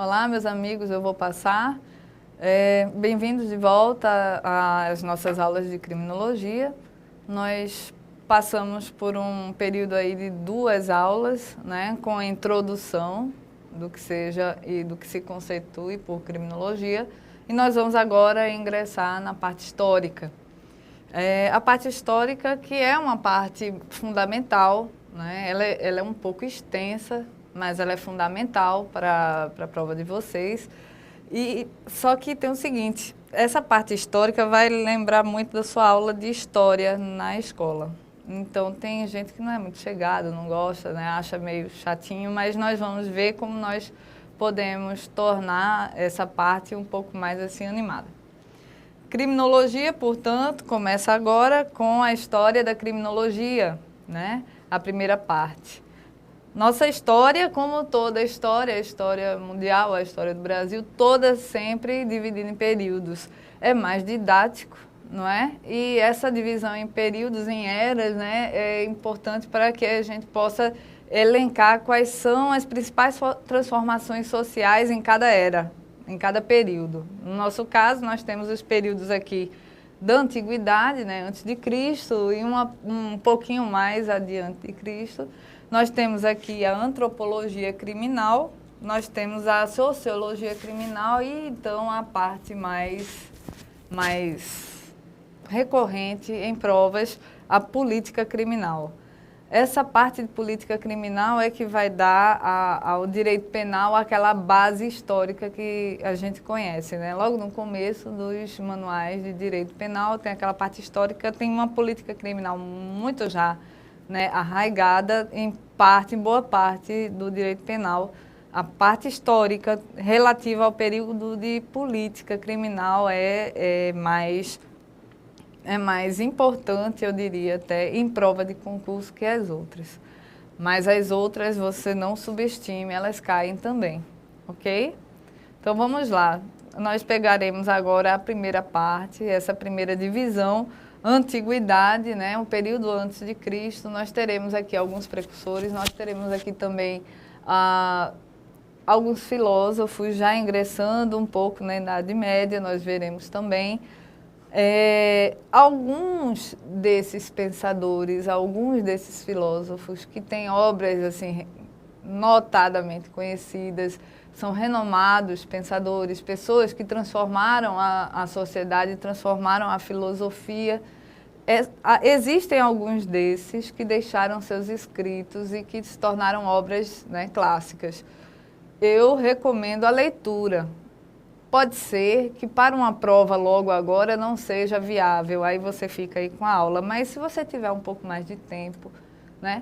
Olá, meus amigos, eu vou passar. Bem-vindos de volta às nossas aulas de criminologia. Nós passamos por um período aí de 2 aulas, né, com a introdução do que seja e do que se constitui por criminologia. E nós vamos agora ingressar na parte histórica. A parte histórica, que é uma parte fundamental, né, ela é um pouco extensa, mas ela é fundamental para a prova de vocês. Só que tem o seguinte, essa parte histórica vai lembrar muito da sua aula de história na escola. Então, tem gente que não é muito chegada, não gosta, né, acha meio chatinho, mas nós vamos ver como nós podemos tornar essa parte um pouco mais assim animada. Criminologia, portanto, começa agora com a história da criminologia, né, a primeira parte. Nossa história, como toda a história mundial, a história do Brasil, toda sempre dividida em períodos. É mais didático, não é? E essa divisão em períodos, em eras, né, é importante para que a gente possa elencar quais são as principais transformações sociais em cada era, em cada período. No nosso caso, nós temos os períodos aqui da Antiguidade, né, antes de Cristo, e um pouquinho mais adiante de Cristo. Nós temos aqui a antropologia criminal, nós temos a sociologia criminal e, então, a parte mais recorrente em provas, a política criminal. Essa parte de política criminal é que vai dar ao direito penal aquela base histórica que a gente conhece, né? Logo no começo dos manuais de direito penal, tem aquela parte histórica, tem uma política criminal muito já, né, arraigada em boa parte do direito penal. A parte histórica relativa ao período de política criminal é mais importante, eu diria até, em prova de concurso que as outras. Mas as outras você não subestime, elas caem também, ok? Então vamos lá, nós pegaremos agora a primeira parte, essa primeira divisão, Antiguidade, né, um período antes de Cristo. Nós teremos aqui alguns precursores, nós teremos aqui também alguns filósofos já ingressando um pouco na Idade Média, nós veremos também. Alguns desses pensadores, alguns desses filósofos que têm obras assim notadamente conhecidas, são renomados pensadores, pessoas que transformaram a sociedade, transformaram a filosofia. Existem alguns desses que deixaram seus escritos e que se tornaram obras, né, clássicas. Eu recomendo a leitura. Pode ser que para uma prova logo agora não seja viável, aí você fica aí com a aula, mas se você tiver um pouco mais de tempo, né,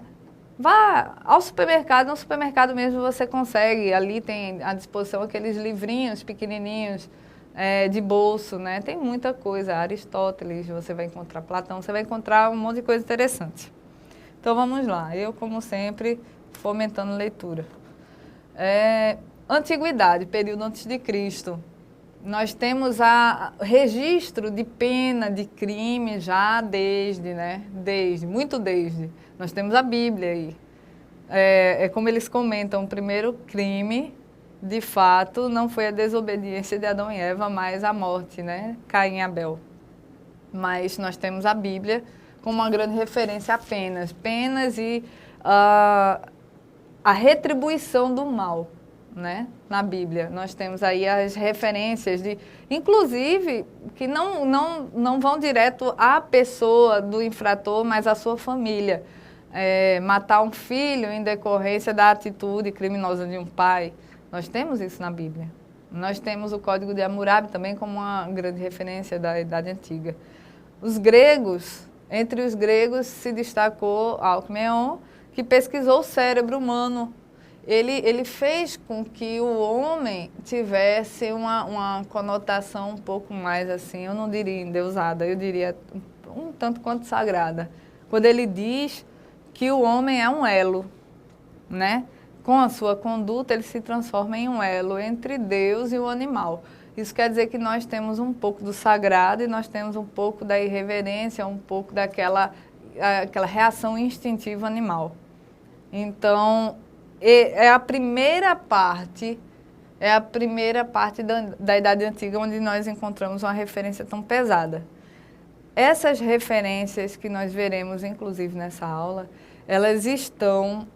vá ao supermercado, no supermercado mesmo você consegue, ali tem à disposição aqueles livrinhos pequenininhos de bolso, né? Tem muita coisa, Aristóteles, você vai encontrar Platão, você vai encontrar um monte de coisa interessante. Então vamos lá, eu como sempre fomentando leitura. Antiguidade, período antes de Cristo. Nós temos registro de pena, de crime já desde. Nós temos a Bíblia aí. Como eles comentam, o primeiro crime, de fato, não foi a desobediência de Adão e Eva, mas a morte, né? Caim e Abel. Mas nós temos a Bíblia como uma grande referência a penas e a retribuição do mal, né, na Bíblia. Nós temos aí as referências inclusive, que não vão direto à pessoa do infrator, mas à sua família. Matar um filho em decorrência da atitude criminosa de um pai. Nós temos isso na Bíblia. Nós temos o Código de Hammurabi também como uma grande referência da Idade Antiga. Os gregos, entre os gregos se destacou Alcmeon, que pesquisou o cérebro humano. Ele fez com que o homem tivesse uma conotação um pouco mais assim, eu não diria endeusada, eu diria um tanto quanto sagrada. Quando ele diz que o homem é um elo, né? Com a sua conduta, ele se transforma em um elo entre Deus e o animal. Isso quer dizer que nós temos um pouco do sagrado e nós temos um pouco da irreverência, um pouco daquela reação instintiva animal. Então, é a primeira parte é a primeira parte da Idade Antiga onde nós encontramos uma referência tão pesada. Essas referências que nós veremos, inclusive, nessa aula, elas estão...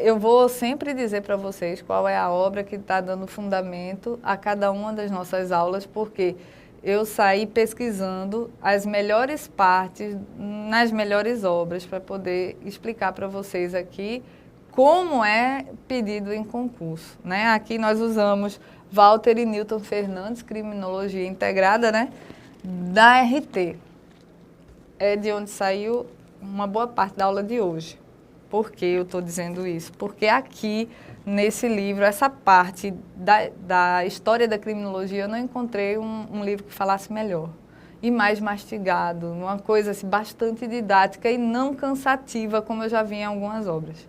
eu vou sempre dizer para vocês qual é a obra que está dando fundamento a cada uma das nossas aulas, porque eu saí pesquisando as melhores partes nas melhores obras para poder explicar para vocês aqui como é pedido em concurso. Aqui nós usamos Walter e Newton Fernandes, Criminologia Integrada, da RT. É de onde saiu uma boa parte da aula de hoje. Por que eu estou dizendo isso? Porque aqui, nesse livro, essa parte da história da criminologia, eu não encontrei um livro que falasse melhor e mais mastigado, uma coisa assim, bastante didática e não cansativa, como eu já vi em algumas obras.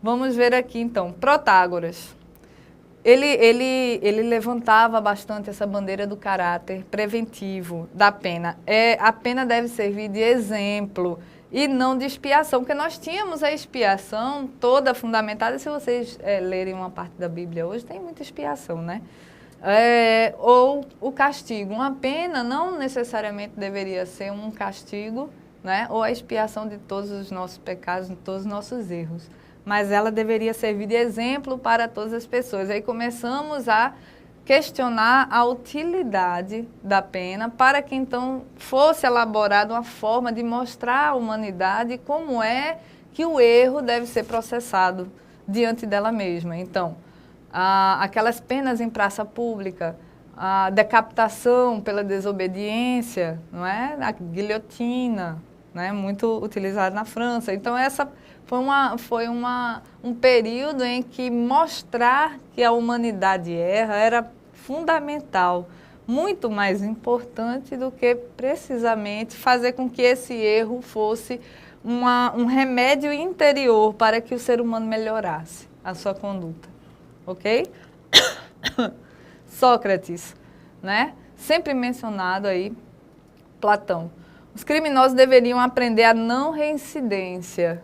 Vamos ver aqui, então, Protágoras. Ele levantava bastante essa bandeira do caráter preventivo da pena. A pena deve servir de exemplo e não de expiação, porque nós tínhamos a expiação toda fundamentada. Se vocês lerem uma parte da Bíblia hoje, tem muita expiação, ou o castigo. Uma pena não necessariamente deveria ser um castigo, ou a expiação de todos os nossos pecados, de todos os nossos erros. Mas ela deveria servir de exemplo para todas as pessoas. Aí começamos a questionar a utilidade da pena para que então fosse elaborada uma forma de mostrar à humanidade como é que o erro deve ser processado diante dela mesma. Então, aquelas penas em praça pública, a decapitação pela desobediência, a guilhotina, muito utilizada na França. Então, essa foi um período em que mostrar que a humanidade erra era fundamental, muito mais importante do que precisamente fazer com que esse erro fosse um remédio interior para que o ser humano melhorasse a sua conduta. Ok? Sócrates, sempre mencionado aí, Platão. Os criminosos deveriam aprender a não reincidência.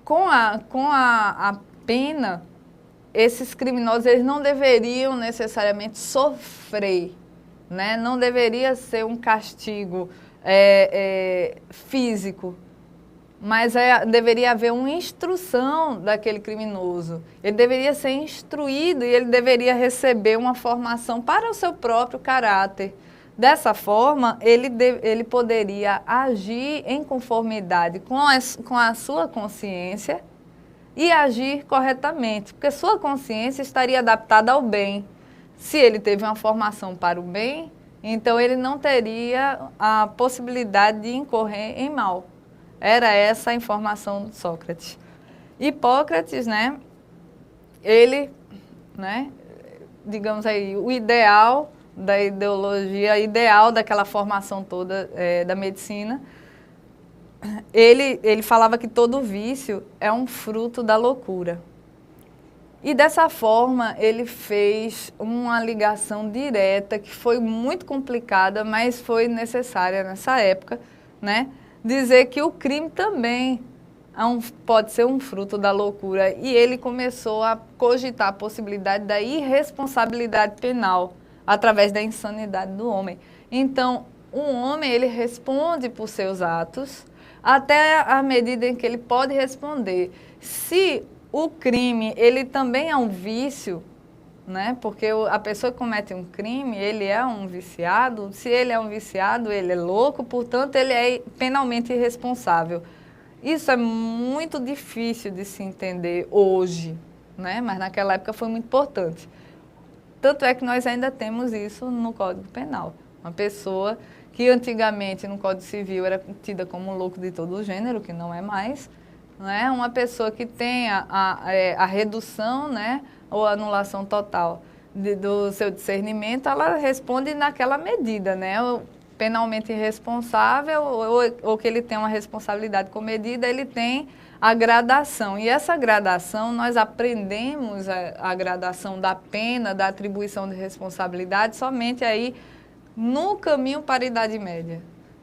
Com a pena, esses criminosos eles não deveriam necessariamente sofrer, não deveria ser um castigo físico, mas deveria haver uma instrução daquele criminoso. Ele deveria ser instruído e ele deveria receber uma formação para o seu próprio caráter. Dessa forma, ele poderia agir em conformidade com a sua consciência e agir corretamente, porque sua consciência estaria adaptada ao bem. Se ele teve uma formação para o bem, então ele não teria a possibilidade de incorrer em mal. Era essa a informação de Sócrates. Hipócrates, ele, digamos aí, o ideal da ideologia, ideal daquela formação toda da medicina, ele falava que todo vício é um fruto da loucura. E dessa forma ele fez uma ligação direta que foi muito complicada, mas foi necessária nessa época, dizer que o crime também pode ser um fruto da loucura. E ele começou a cogitar a possibilidade da irresponsabilidade penal através da insanidade do homem. Então, um homem, ele responde por seus atos até a medida em que ele pode responder. Se o crime, ele também é um vício, porque a pessoa que comete um crime, ele é um viciado. Se ele é um viciado, ele é louco, portanto, ele é penalmente irresponsável. Isso é muito difícil de se entender hoje, mas naquela época foi muito importante. Tanto é que nós ainda temos isso no Código Penal. Uma pessoa que antigamente no Código Civil era tida como louco de todo o gênero, que não é mais, uma pessoa que tem a redução, ou anulação total do seu discernimento, ela responde naquela medida, penalmente irresponsável, ou que ele tem uma responsabilidade comedida, ele tem a gradação. E essa gradação, nós aprendemos a gradação da pena, da atribuição de responsabilidade, somente aí no caminho para a Idade Média.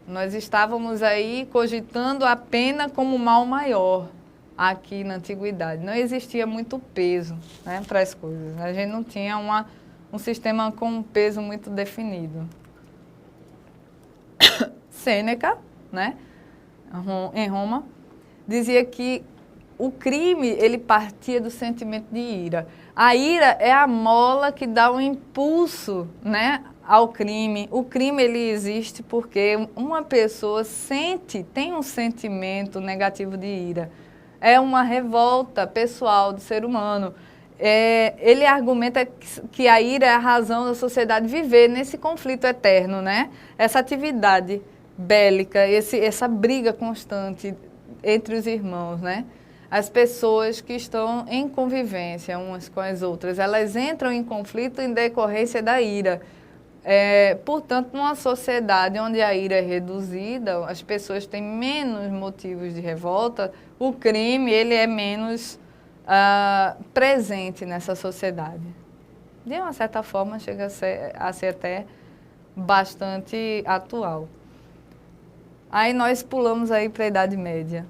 Nós estávamos aí cogitando a pena como mal maior, aqui na antiguidade. Não existia muito peso, né, para as coisas. A gente não tinha um sistema com um peso muito definido. Sêneca, né, em Roma, dizia que o crime ele partia do sentimento de ira. A ira é a mola que dá um impulso, né, ao crime. O crime ele existe porque uma pessoa tem um sentimento negativo de ira. É uma revolta pessoal do ser humano. Ele argumenta que a ira é a razão da sociedade viver nesse conflito eterno, né? Essa atividade bélica, essa briga constante entre os irmãos, né? As pessoas que estão em convivência umas com as outras, elas entram em conflito em decorrência da ira. Portanto, numa sociedade onde a ira é reduzida, as pessoas têm menos motivos de revolta, o crime ele é menos presente nessa sociedade. De uma certa forma, chega a ser até bastante atual. Aí nós pulamos aí para a Idade Média.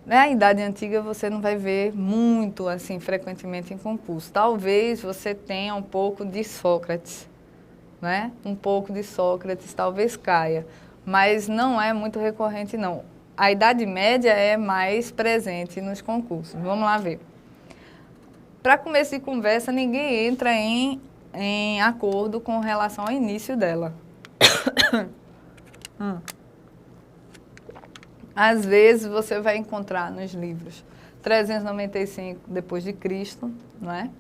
Na Idade Antiga você não vai ver muito, assim, frequentemente em concurso. Talvez você tenha um pouco de Sócrates, né? Um pouco de Sócrates talvez caia, mas não é muito recorrente, não. A Idade Média é mais presente nos concursos. Vamos lá ver. Para começo de conversa, ninguém entra em acordo com relação ao início dela. Às vezes você vai encontrar nos livros 395 depois de Cristo, não é?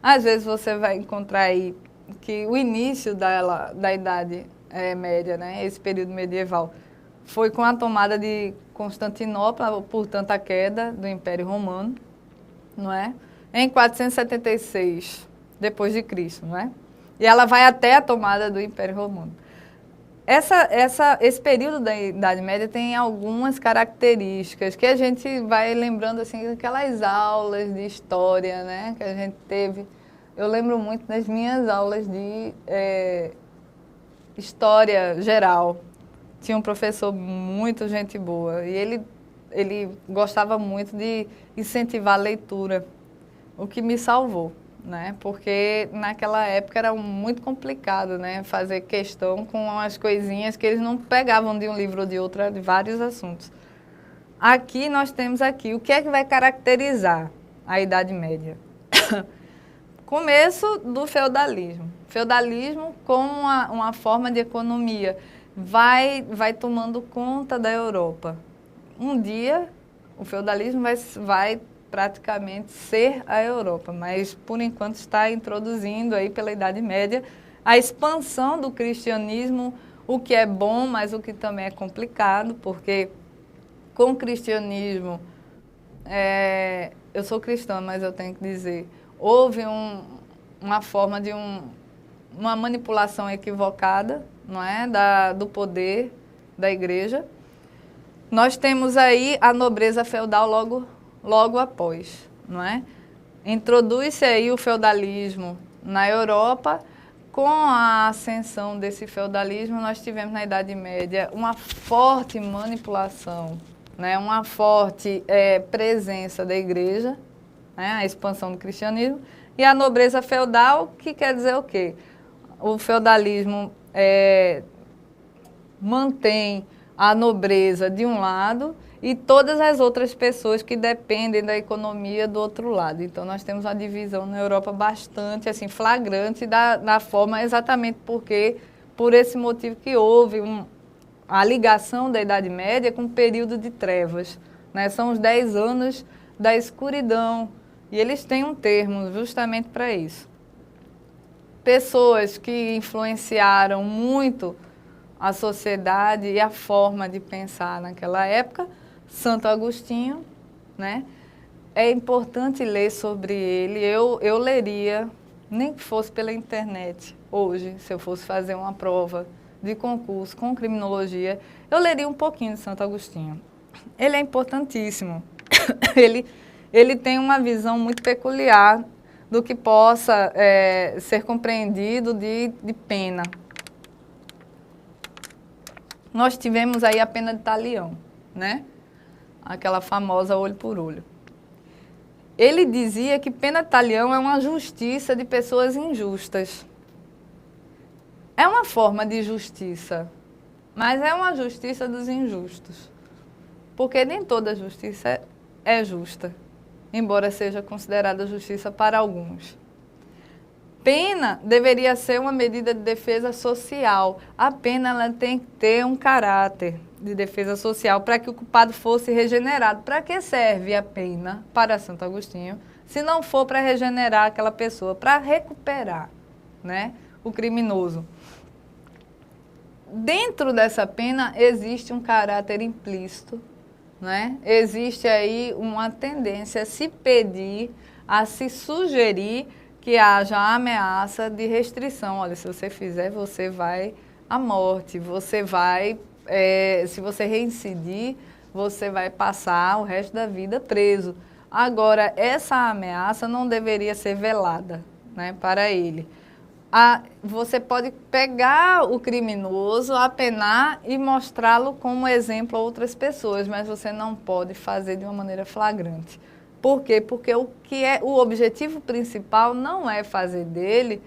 Às vezes você vai encontrar aí que o início da Idade Média, né, esse período medieval, foi com a tomada de Constantinopla, portanto a queda do Império Romano, não é? Em 476 depois de Cristo, não é? E ela vai até a tomada do Império Romano. Esse período da Idade Média tem algumas características que a gente vai lembrando, assim, aquelas aulas de história, né, que a gente teve. Eu lembro muito das minhas aulas de história geral. Tinha um professor muito gente boa e ele gostava muito de incentivar a leitura, o que me salvou, né? Porque naquela época era muito complicado, né, fazer questão com as coisinhas que eles não pegavam de um livro ou de outro, de vários assuntos. Aqui nós temos aqui, o que é que vai caracterizar a Idade Média? Começo do feudalismo. Feudalismo como uma forma de economia vai tomando conta da Europa. Um dia o feudalismo vai praticamente ser a Europa, mas por enquanto está introduzindo aí pela Idade Média a expansão do cristianismo, o que é bom, mas o que também é complicado, porque com o cristianismo, eu sou cristã, mas eu tenho que dizer, houve uma forma de uma manipulação equivocada, não é, do poder da igreja. Nós temos aí a nobreza feudal logo após, não é? Introduz-se aí o feudalismo na Europa. Com a ascensão desse feudalismo, nós tivemos na Idade Média uma forte manipulação, né? Uma forte presença da igreja, né? A expansão do cristianismo. E a nobreza feudal, que quer dizer o quê? O feudalismo mantém a nobreza de um lado e todas as outras pessoas que dependem da economia do outro lado. Então, nós temos uma divisão na Europa bastante assim, flagrante da forma, exatamente por esse motivo que houve a ligação da Idade Média com o período de trevas, né? São os 10 anos da escuridão, e eles têm um termo justamente para isso. Pessoas que influenciaram muito a sociedade e a forma de pensar naquela época, Santo Agostinho, né? É importante ler sobre ele. Eu leria, nem que fosse pela internet, hoje, se eu fosse fazer uma prova de concurso com criminologia, eu leria um pouquinho de Santo Agostinho. Ele é importantíssimo. Ele tem uma visão muito peculiar do que possa ser compreendido de pena. Nós tivemos aí a pena de talião, né? aquela famosa olho por olho. Ele dizia que pena de talhão é uma justiça de pessoas injustas. É uma forma de justiça, mas é uma justiça dos injustos. Porque nem toda justiça é justa, embora seja considerada justiça para alguns. Pena deveria ser uma medida de defesa social. A pena ela tem que ter um caráter de defesa social para que o culpado fosse regenerado. Para que serve a pena para Santo Agostinho, se não for para regenerar aquela pessoa, para recuperar, né, o criminoso? Dentro dessa pena existe um caráter implícito, né? Existe aí uma tendência a se pedir, a se sugerir que haja ameaça de restrição. Olha, se você fizer, você vai à morte, você vai, se você reincidir, você vai passar o resto da vida preso. Agora, essa ameaça não deveria ser velada, né, para ele. Você pode pegar o criminoso, apenar e mostrá-lo como exemplo a outras pessoas, mas você não pode fazer de uma maneira flagrante. Por quê? Porque o objetivo principal não é fazer dele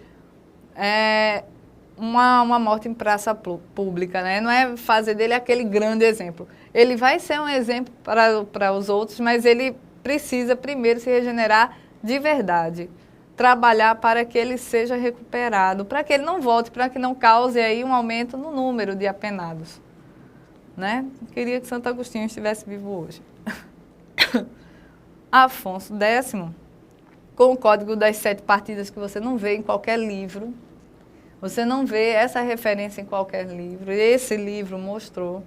uma morte em praça pública, né? Não é fazer dele aquele grande exemplo. Ele vai ser um exemplo para os outros, mas ele precisa primeiro se regenerar de verdade. Trabalhar para que ele seja recuperado, para que ele não volte, para que não cause aí um aumento no número de apenados, né? Queria que Santo Agostinho estivesse vivo hoje. Afonso X, com o Código das 7 Partidas, que você não vê em qualquer livro, você não vê essa referência em qualquer livro, esse livro mostrou,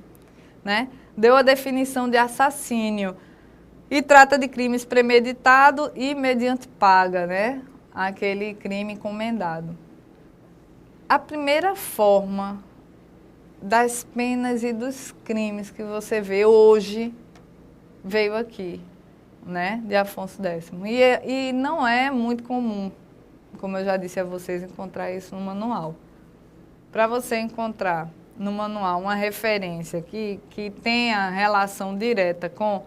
né? Deu a definição de assassínio e trata de crimes premeditado e mediante paga, né? Aquele crime encomendado. A primeira forma das penas e dos crimes que você vê hoje veio aqui, né, de Afonso X. E não é muito comum, como eu já disse a vocês, encontrar isso no manual. Para você encontrar no manual uma referência que tenha relação direta com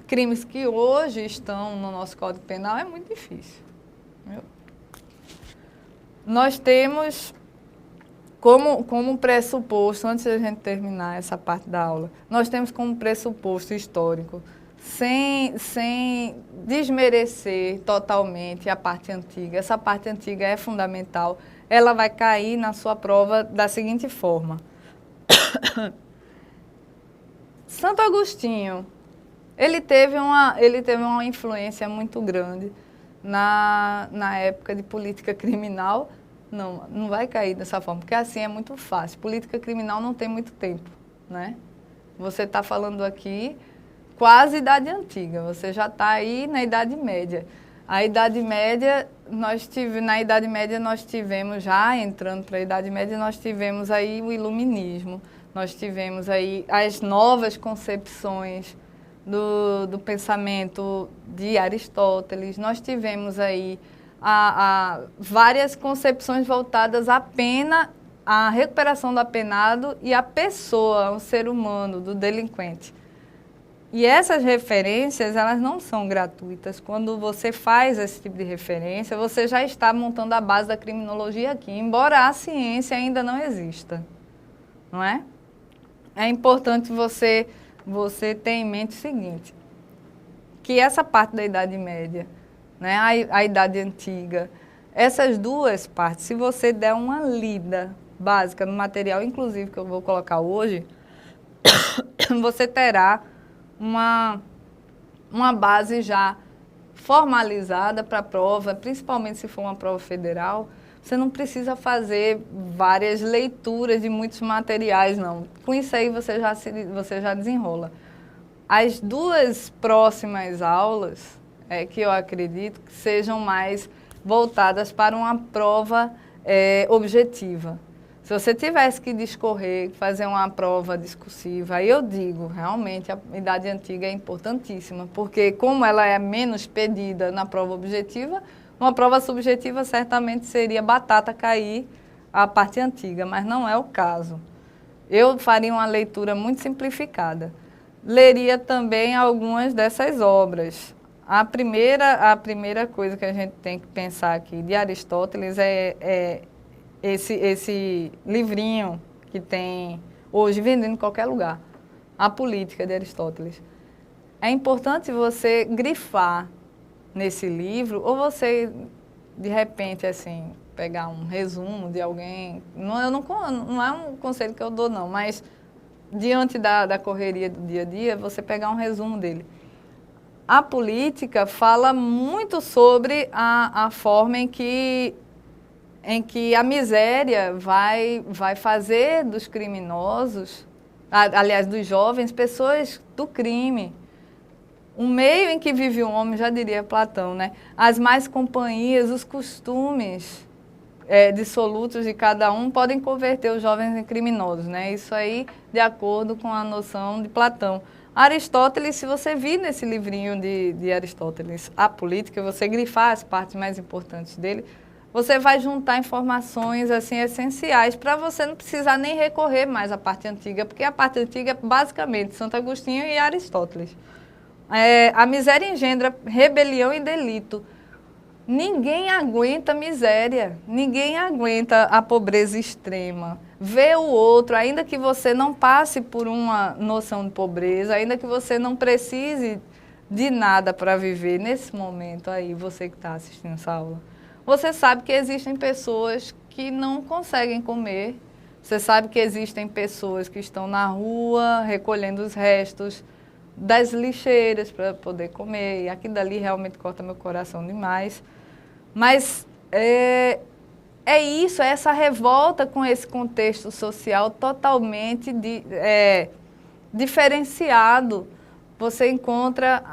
crimes que hoje estão no nosso Código Penal, é muito difícil. Viu? Nós temos como pressuposto, antes de a gente terminar essa parte da aula, nós temos como pressuposto histórico, sem desmerecer totalmente a parte antiga. Essa parte antiga é fundamental. Ela vai cair na sua prova da seguinte forma. Santo Agostinho, ele teve uma influência muito grande na época de política criminal. Não vai cair dessa forma, porque assim é muito fácil. Política criminal não tem muito tempo, né? Você está falando aqui quase Idade Antiga, você já está aí na Idade Média. A Idade Média, na Idade Média nós tivemos, já entrando para a Idade Média, nós tivemos aí o Iluminismo, nós tivemos aí as novas concepções do pensamento de Aristóteles, nós tivemos aí várias concepções voltadas à pena, à recuperação do apenado e à pessoa, ao ser humano, do delinquente. E essas referências, elas não são gratuitas. Quando você faz esse tipo de referência, você já está montando a base da criminologia aqui, embora a ciência ainda não exista, não é? É importante você ter em mente o seguinte, que essa parte da Idade Média, né, a Idade Antiga, essas duas partes, se você der uma lida básica no material, inclusive, que eu vou colocar hoje, você terá uma base já formalizada para a prova, principalmente se for uma prova federal. Você não precisa fazer várias leituras de muitos materiais, não. Com isso aí você já desenrola. As duas próximas aulas, que eu acredito que sejam mais voltadas para uma prova objetiva. Se você tivesse que discorrer, fazer uma prova discursiva, aí eu digo, realmente, a Idade Antiga é importantíssima, porque como ela é menos pedida na prova objetiva, uma prova subjetiva certamente seria batata cair a parte antiga, mas não é o caso. Eu faria uma leitura muito simplificada. leria também algumas dessas obras. A primeira coisa que a gente tem que pensar aqui de Aristóteles é esse livrinho que tem hoje vendendo em qualquer lugar, A Política de Aristóteles. É importante você grifar nesse livro, ou você, de repente, assim, pegar um resumo de alguém. Não é um conselho que eu dou, não, mas diante da correria do dia a dia, você pegar um resumo dele. A política fala muito sobre a forma em que a miséria vai fazer dos criminosos, aliás, dos jovens, pessoas do crime. O meio em que vive o homem, já diria Platão, né? As más companhias, os costumes dissolutos de cada um podem converter os jovens em criminosos, né? Isso aí, de acordo com a noção de Platão. Aristóteles, se você vir nesse livrinho de Aristóteles, A Política, você grifar as partes mais importantes dele, você vai juntar informações assim essenciais para você não precisar nem recorrer mais à parte antiga, porque a parte antiga é basicamente Santo Agostinho e Aristóteles. A miséria engendra rebelião e delito. Ninguém aguenta miséria, ninguém aguenta a pobreza extrema. Ver o outro, ainda que você não passe por uma noção de pobreza, ainda que você não precise de nada para viver nesse momento aí, você que está assistindo essa aula, você sabe que existem pessoas que não conseguem comer, você sabe que existem pessoas que estão na rua recolhendo os restos das lixeiras para poder comer, e aquilo dali realmente corta meu coração demais. Mas é isso, é essa revolta com esse contexto social totalmente diferenciado. Você encontra,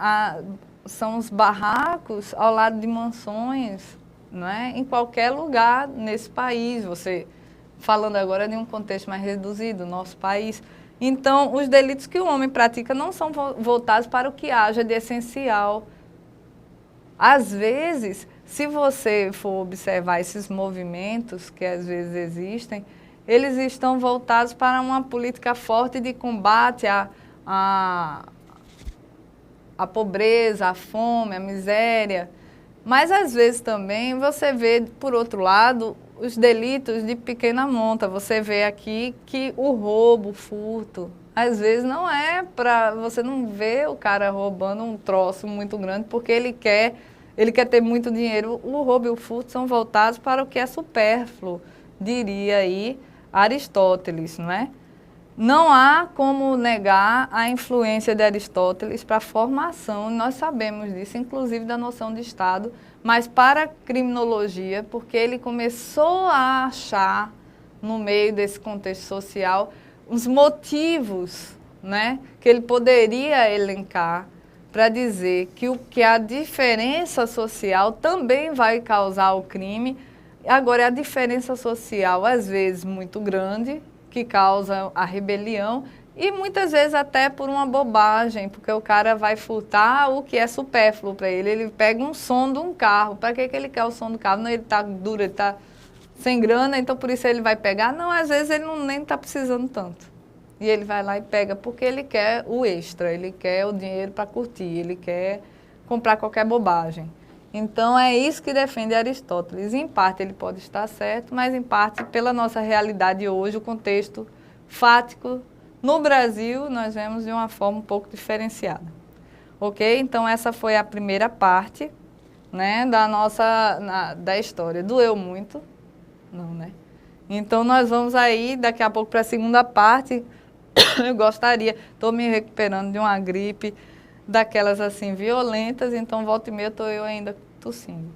são os barracos ao lado de mansões, não é? Em qualquer lugar nesse país, você falando agora de um contexto mais reduzido, nosso país. Então, os delitos que o homem pratica não são voltados para o que haja de essencial. Às vezes, se você for observar esses movimentos que às vezes existem, eles estão voltados para uma política forte de combate à pobreza, à fome, à miséria. Mas às vezes também você vê, por outro lado, os delitos de pequena monta. Você vê aqui que o roubo, o furto, às vezes não é para... Você não vê o cara roubando um troço muito grande porque ele quer ter muito dinheiro. O roubo e o furto são voltados para o que é supérfluo, diria aí Aristóteles, não é? Não há como negar a influência de Aristóteles para a formação, nós sabemos disso, inclusive da noção de Estado, mas para a criminologia, porque ele começou a achar, no meio desse contexto social, os motivos, né, que ele poderia elencar para dizer que a diferença social também vai causar o crime. Agora, é a diferença social, às vezes, muito grande, que causa a rebelião, e muitas vezes até por uma bobagem, porque o cara vai furtar o que é supérfluo para ele. Ele pega um som de um carro. Para que ele quer o som do carro? Não, ele está duro, ele está sem grana, então por isso ele vai pegar. Não, às vezes ele nem está precisando tanto. E ele vai lá e pega porque ele quer o extra, ele quer o dinheiro para curtir, ele quer comprar qualquer bobagem. Então, é isso que defende Aristóteles. Em parte, ele pode estar certo, mas em parte, pela nossa realidade hoje, o contexto fático no Brasil, nós vemos de uma forma um pouco diferenciada. Ok? Então, essa foi a primeira parte, né, da história. Doeu muito? Não, né? Então, nós vamos aí, daqui a pouco, para a segunda parte. Eu gostaria, estou me recuperando de uma gripe, daquelas assim violentas, então volta e meia estou eu ainda tossindo.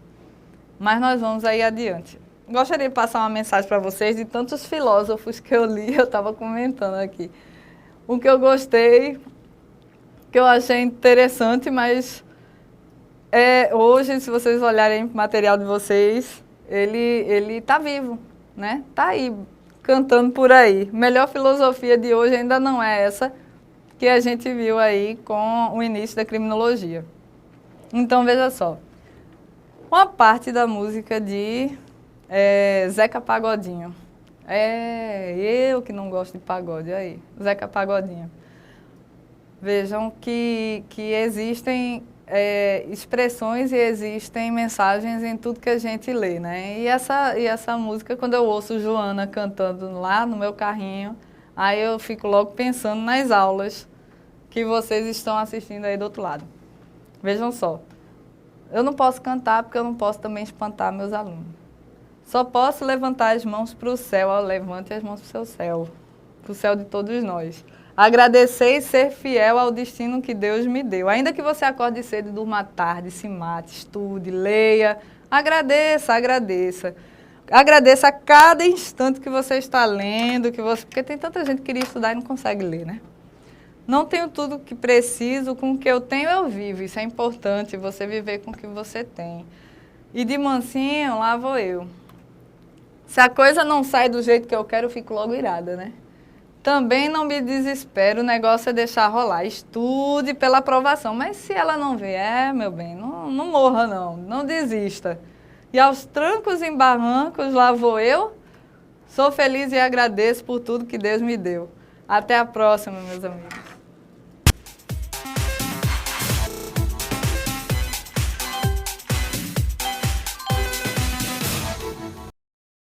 Mas nós vamos aí adiante. Gostaria de passar uma mensagem para vocês de tantos filósofos que eu li, eu estava comentando aqui. O que eu gostei, que eu achei interessante, mas hoje, se vocês olharem o material de vocês, ele está vivo, né? Está aí, cantando por aí. Melhor filosofia de hoje ainda não é essa que a gente viu aí com o início da criminologia. Então, veja só. Uma parte da música de Zeca Pagodinho. Eu que não gosto de pagode, aí. Zeca Pagodinho. Vejam que existem expressões e existem mensagens em tudo que a gente lê, né? E essa música, quando eu ouço Joana cantando lá no meu carrinho, aí eu fico logo pensando nas aulas que vocês estão assistindo aí do outro lado. Vejam só, eu não posso cantar porque eu não posso também espantar meus alunos. Só posso levantar as mãos para o céu, ó, levante as mãos para o seu céu, para o céu de todos nós. Agradecer e ser fiel ao destino que Deus me deu. Ainda que você acorde cedo e durma tarde, se mate, estude, leia, agradeça, agradeça. Agradeça a cada instante que você está lendo, porque tem tanta gente que queria estudar e não consegue ler, né? Não tenho tudo o que preciso, com o que eu tenho eu vivo. Isso é importante, você viver com o que você tem. E de mansinho, lá vou eu. Se a coisa não sai do jeito que eu quero, eu fico logo irada, né? Também não me desespero, o negócio é deixar rolar. Estude pela aprovação. Mas se ela não vier, meu bem, não morra não, não desista. E aos trancos e barrancos, lá vou eu. Sou feliz e agradeço por tudo que Deus me deu. Até a próxima, meus amigos.